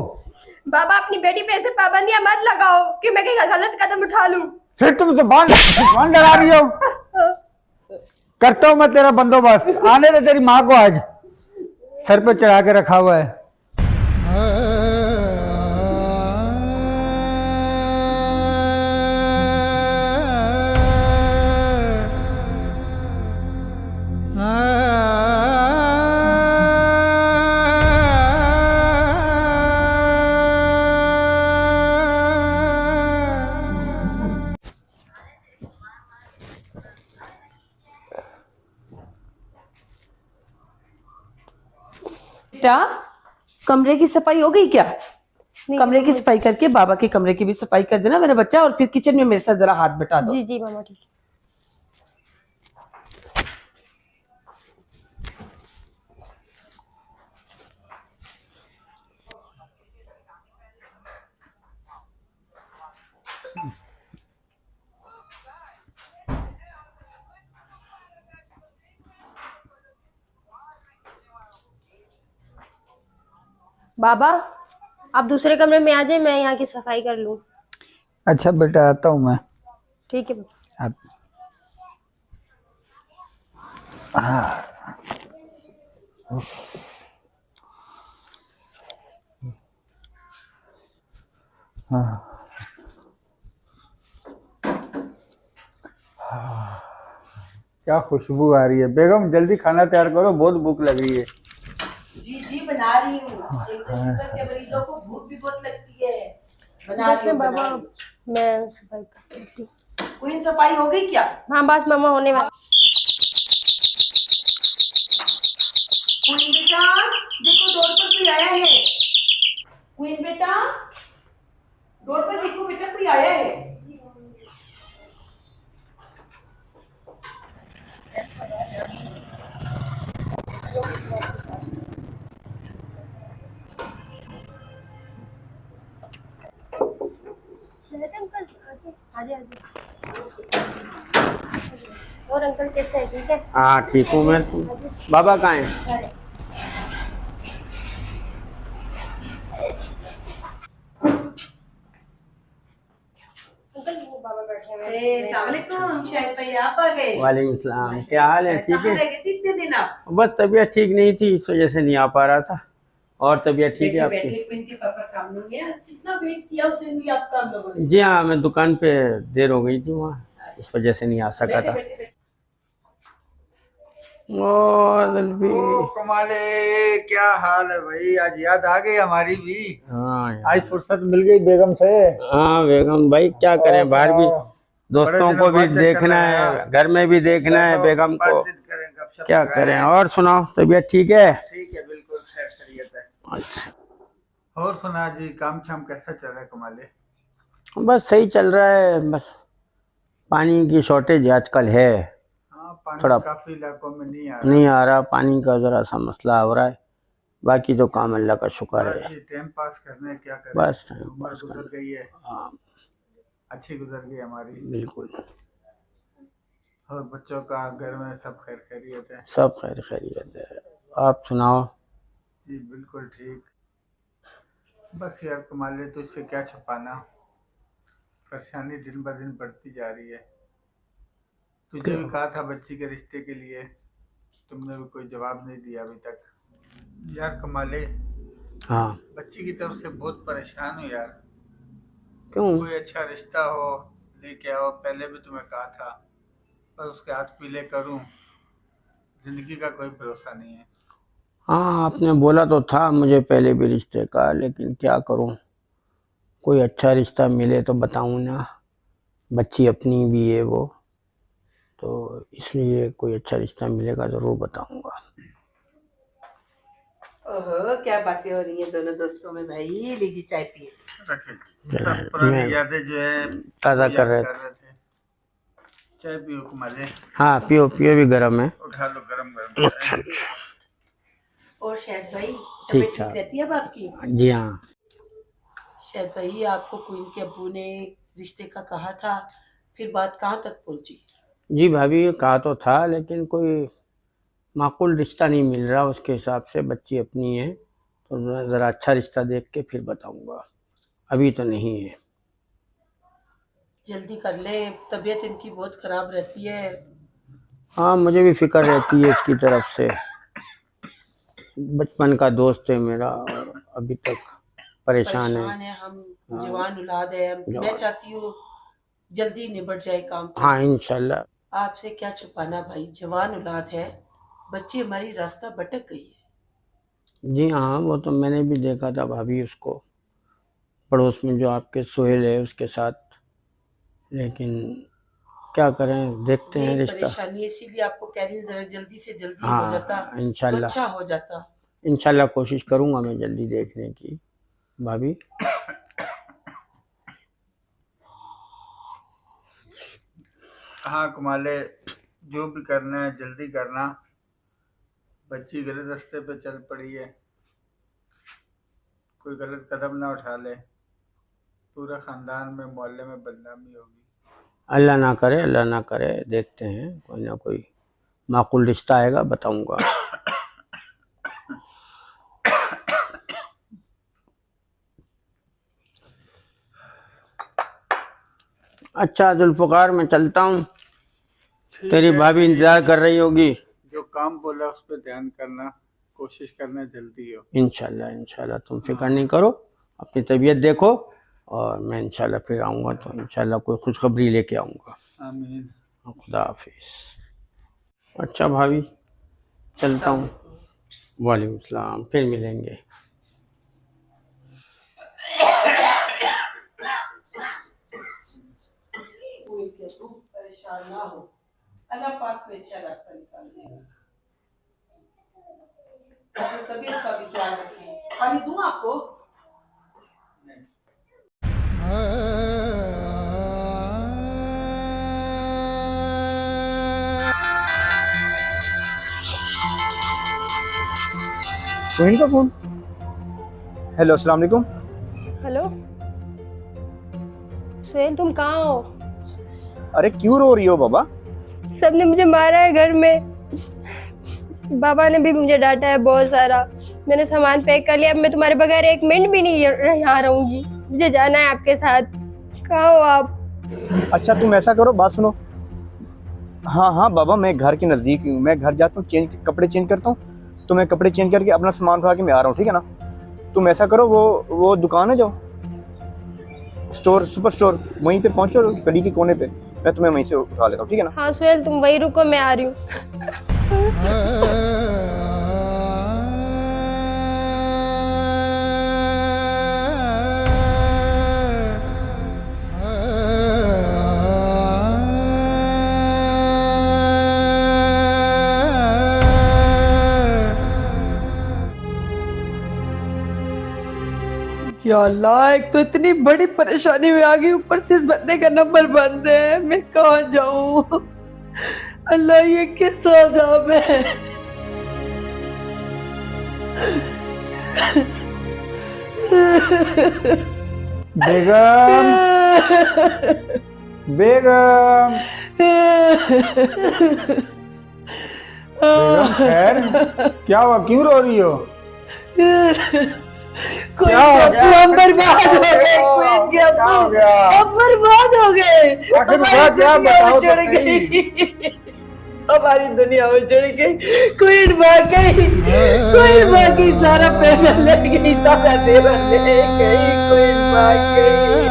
बाबा अपनी बेटी पे ऐसे पाबंदियां मत लगाओ कि मैं कहीं गलत कदम उठा लूं। फिर तुम जुबान लड़ा रही हो। करता हूँ मैं तेरा बंदोबस्त। आने दे तेरी माँ को, आज सर पे चढ़ा के रखा हुआ है। बेटा कमरे की सफाई हो गई क्या? कमरे की सफाई करके बाबा के कमरे की भी सफाई कर देना मेरा बच्चा, और फिर किचन में मेरे साथ जरा हाथ बटा दो। जी जी मामा ठीक है। बाबा आप दूसरे कमरे में आ जाए, मैं यहाँ की सफाई कर लूँ। अच्छा बेटा, आता हूँ मैं। ठीक है। क्या खुशबू आ रही है। बेगम जल्दी खाना तैयार करो, बहुत भूख लग रही है। जी जी बना रही हूँ। एक तो शुगर के मरीजों को भूख भी बहुत लगती है। देखते बाबा, मैं सफाई कर देती हूँ। क्वीन सफाई हो गई क्या? हाँ बस मामा होने वाली। क्वीन बेटा देखो डोर पर कोई आया है। क्वीन बेटा डोर पर देखो बेटा, कोई आया है। अंकल आजे आजे। और अंकल कैसे है, ठीक है? हाँ ठीक हूँ मैं। बाबा कहाँ है? अंकल वो बाबा बैठे हुए हैं। अस्सलाम वालेकुम, शाहिद भाई आप आ गए। वालेकुम सलाम, क्या हाल है? ठीक है। कहाँ रह गए थे इतने दिन आप? बस तबीयत ठीक नहीं थी, इस वजह से नहीं आ पा रहा था। और तबीयत ठीक है बैठे आपकी? बैठे क्वीन के पापा सामने ही है। कितना वेट किया उस दिन भी आपका हम लोगों ने। जी हाँ, मैं दुकान पे देर हो गई थी वहाँ, इस वजह से नहीं आ सका बैठे था। बैठे बैठे। ओ कमाले, क्या हाल है भाई? आज याद आ गई हमारी भी। हाँ यार। आज फुर्सत मिल गई बेगम से। हाँ बेगम भाई, क्या करें, बाहर भी दोस्तों को भी देखना है, घर में भी देखना है बेगम को, क्या करें। और सुनाओ, तबीयत ठीक है? ठीक है, बिल्कुल खैरियत है। अच्छा, और सुना जी, काम शाम कैसा चल रहा है कमाले? बस सही चल रहा है, बस पानी की शॉर्टेज आजकल है। हाँ, पानी थोड़ा काफी इलाकों में नहीं आ रहा, पानी का जरा सा मसला हो रहा है, बाकी तो काम अल्लाह का शुक्र है। जी, टाइम पास करने क्या करें, बस टाइम उम्र पास गुजर करना। गई है, हाँ अच्छी गुजर गई हमारी। बिल्कुल, और बच्चों का घर में सब खैरियत है? सब खैरियत है। आप सुनाओ? जी बिल्कुल ठीक। बस यार कमाले, तुझसे क्या छुपाना, परेशानी दिन ब दिन बढ़ती जा रही है। तुझे भी कहा था बच्ची के रिश्ते के लिए, तुमने भी कोई जवाब नहीं दिया अभी तक। यार कमाले, हाँ बच्ची की तरफ से बहुत परेशान हूँ यार। क्यों? कोई अच्छा रिश्ता हो लेके आओ, पहले भी तुम्हें कहा था, पर उसके हाथ पीले करूं, जिंदगी का कोई भरोसा नहीं है। हाँ आपने बोला तो था मुझे पहले भी रिश्ते का, लेकिन क्या करूं, कोई अच्छा रिश्ता मिले तो बताऊं ना, बच्ची अपनी भी है वो, तो इसलिए कोई अच्छा रिश्ता मिलेगा ज़रूर बताऊंगा। ओहो, क्या बातें हो रही हैं दोनों दोस्तों में भाई। लीजिए चाय पिए। रखिए, पुरानी यादें जो है ताज़ा कर रहे थे। चाय पियो कमाले। हाँ पियो पियो, भी गर्म है। उठा लो गरम गरम। अच्छा और शायद भाई ठीक तबीयत ठीक रहती है अब आपकी? जी हाँ। शायद भाई आपको क्वीन के अब्बू ने रिश्ते का कहा था, फिर बात कहाँ तक पहुंची? जी भाभी, कहा तो था, लेकिन कोई माकूल रिश्ता नहीं मिल रहा उसके हिसाब से, बच्ची अपनी है तो मैं ज़रा अच्छा रिश्ता देख के फिर बताऊंगा, अभी तो नहीं है। जल्दी कर ले, तबीयत इनकी बहुत खराब रहती है। हाँ मुझे भी फिक्र रहती है इसकी तरफ से, बचपन का दोस्त है मेरा और अभी तक परेशान है। हम जवान औलाद है, मैं चाहती हूँ जल्दी निबट जाए काम। हाँ इंशाल्लाह। आपसे क्या छुपाना भाई, जवान औलाद है, बच्ची हमारी रास्ता भटक गई है। जी हाँ, वो तो मैंने भी देखा था भाभी, उसको पड़ोस में जो आपके सोहेल है उसके साथ, लेकिन क्या करें, देखते हैं रिश्ता। परेशानी इसीलिए आपको कह रही हूँ, जरा जल्दी से जल्दी हाँ, हो जाता इंशाल्लाह, तो अच्छा हो जाता। इंशाल्लाह कोशिश करूँगा मैं जल्दी देखने की भाभी। हाँ कमाले, जो भी करना है जल्दी करना, बच्ची गलत रास्ते पे चल पड़ी है, कोई गलत कदम ना उठा ले, पूरा खानदान में मोहल्ले में बदनामी होगी। अल्लाह ना करे, अल्लाह ना करे, देखते हैं कोई ना कोई माकूल रिश्ता आएगा बताऊंगा। अच्छा जुल्फ़िकार, मैं चलता हूँ, तेरी भाभी इंतजार कर रही होगी। जो काम बोला उस पर ध्यान करना, कोशिश करना जल्दी हो। इंशाल्लाह इंशाल्लाह, तुम फिक्र नहीं करो, अपनी तबीयत देखो, और मैं इंशाल्लाह फिर आऊँगा तो इंशाल्लाह कोई खुशखबरी लेके आऊँगा। आमीन। खुदा हाफिज़। अच्छा भाभी, चलता हूँ। वालेकुम सलाम, फिर मिलेंगे। परेशान ना हो, अल्लाह पाक को अच्छा रास्ता निकाल देगा। अपनी तबीयत का भी ख्याल रखें। पानी दूं आपको? कोहिन का फोन। हेलो, अस्सलाम वालेकुम। हेलो सुहेल, तुम कहाँ हो? अरे क्यों रो रही हो बाबा? सबने मुझे मारा है घर में, बाबा ने भी मुझे डांटा है बहुत सारा। मैंने सामान पैक कर लिया, अब मैं तुम्हारे बगैर एक मिनट भी नहीं यहाँ रहूंगी। मुझे जाना है आपके साथ। कहाँ हो आप? अच्छा तुम ऐसा करो, बात सुनो। हाँ हाँ बाबा, मैं घर के नज़दीक हूँ, मैं घर जाता हूँ, कपड़े चेंज करता हूँ, तो मैं कपड़े चेंज करके अपना सामान उठा के मैं आ रहा हूँ, ठीक है ना? तुम ऐसा करो, वो दुकान है जो स्टोर, सुपर स्टोर, वहीं पे पहुँचो, गली के कोने पे, मैं तुम्हें वहीं से उठा लेता हूँ, ठीक है ना? हाँ सुहेल, तुम वहीं रुको, मैं आ रही हूँ। या अल्लाह, एक तो इतनी बड़ी परेशानी में आ गई, ऊपर से इस बंदे का नंबर बंद है। मैं कहाँ जाऊँ? अल्लाह, ये कैसा अज़ाब है? बेगम, बेगम, बेगम खैर, क्या हुआ, क्यों रो रही हो? कोई क्या हो गया? हम बर्बाद हो गए, क्वीन के क्या हो गया? हम बर्बाद हो गए। आखिर हमारी क्या दुनिया बताओ तो उजड़ सही। गई, हमारी दुनिया उजड़ गई। क्वीन भाग गई, क्वीन भाग गई, सारा पैसा ले गई, सारा जेवर ले गई, क्वीन भाग गई।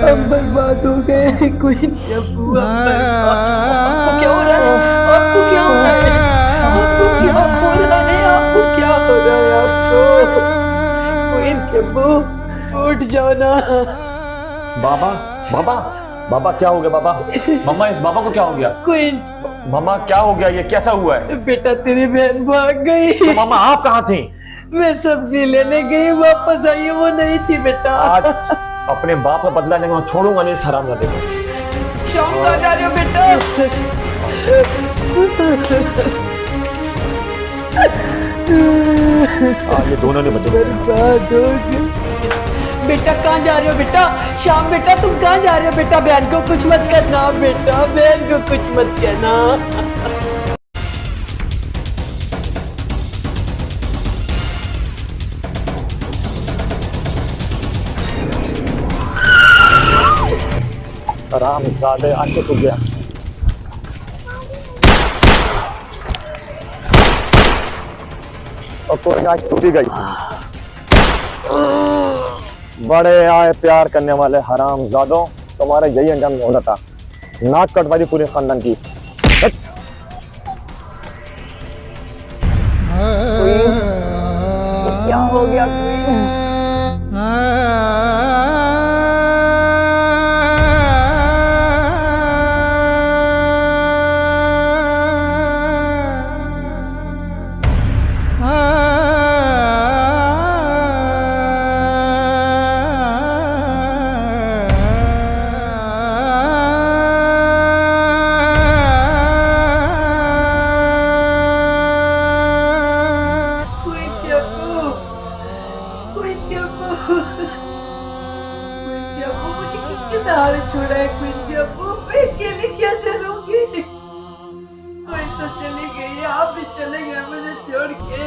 हम बर्बाद हो गए, क्वीन के अब्बू, हम बर्बाद। आपको क्या हो रहा है? आपको क्या हो रहा है? आपको क्या हो रहा है? आपको क्या हो रहा है? आपको क्वीन के अब्बू, उठ जाओ ना। बाबा, बाबा, बाबा क्या हो गया बाबा? मम्मा, इस बाबा को क्या हो गया? क्वीन, मम्मा क्या हो गया? ये कैसा हुआ है? बेटा तेरी बहन भाग गई। तो मम्मा आप कहाँ थी? मैं सब्जी लेने गई, वापस आई, वो नहीं थी बेटा। आज अपने बाप का बदला लेंगे, मैं छोड़ूंगा नहीं इस हरामजादे को। शाम कहाँ जा रहे हो बेटा? ये दोनों ने बचे। बर्बाद हो गए। बेटा कहाँ जा रहे हो बेटा? शाम बेटा तुम कहाँ जा रहे हो बेटा? बहन को कुछ मत करना बेटा, बहन को कुछ मत कहना। हरामजादे, आज तो टूट गया। और कोई आज टूट ही गई। बड़े आए प्यार करने वाले हरामजादों, तुम्हारा यही अंजाम होना था। नाक कटवाई पूरे खानदान की। क्या हो गया? सहारे छोड़ा है क्वीन के अब्बू, मैं अकेले क्या करूंगी? कोई तो चली गई, आप भी चले गए मुझे छोड़ के।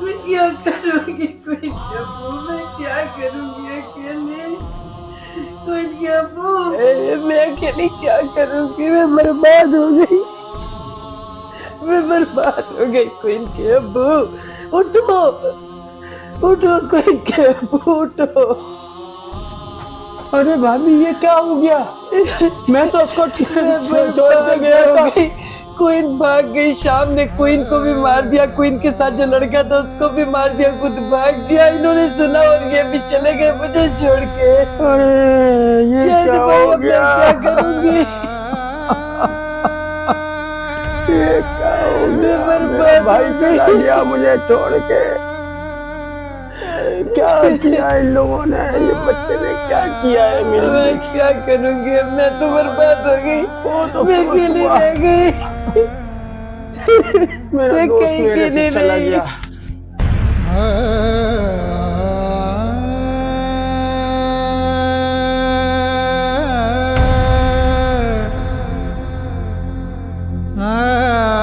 मैं क्या करूंगी क्वीन के अब्बू, मैं क्या करूंगी अकेले? क्वीन के अब्बू, मैं अकेले क्या करूंगी? मैं बर्बाद हो गई, मैं बर्बाद हो गई क्वीन के अब्बू। उठो उठो क्वीन के अब्बू, उठो। अरे भाभी ये क्या हो गया? मैं तो उसको छोड़ के गया था। क्वीन भाग गई, शाम ने क्वीन को भी मार दिया, क्वीन के साथ जो लड़का था उसको भी मार दिया, खुद भाग गया। इन्होंने सुना और ये भी चले गए मुझे छोड़ के। अरे ये क्या हो गया? क्या करूंगी? ये क्या हो गया? मेरा भाई चला गया मुझे छोड़ के। क्या किया इन लोगों ने? ये बच्चे ने क्या किया है मेरे लिए? मैं क्या करूंगी अब, मैं तो बर्बाद हो गई, तो मैं अकेली रह गई। मेरा मैं दोस्त कहीं मेरे की से नहीं चला रही। गया। Ah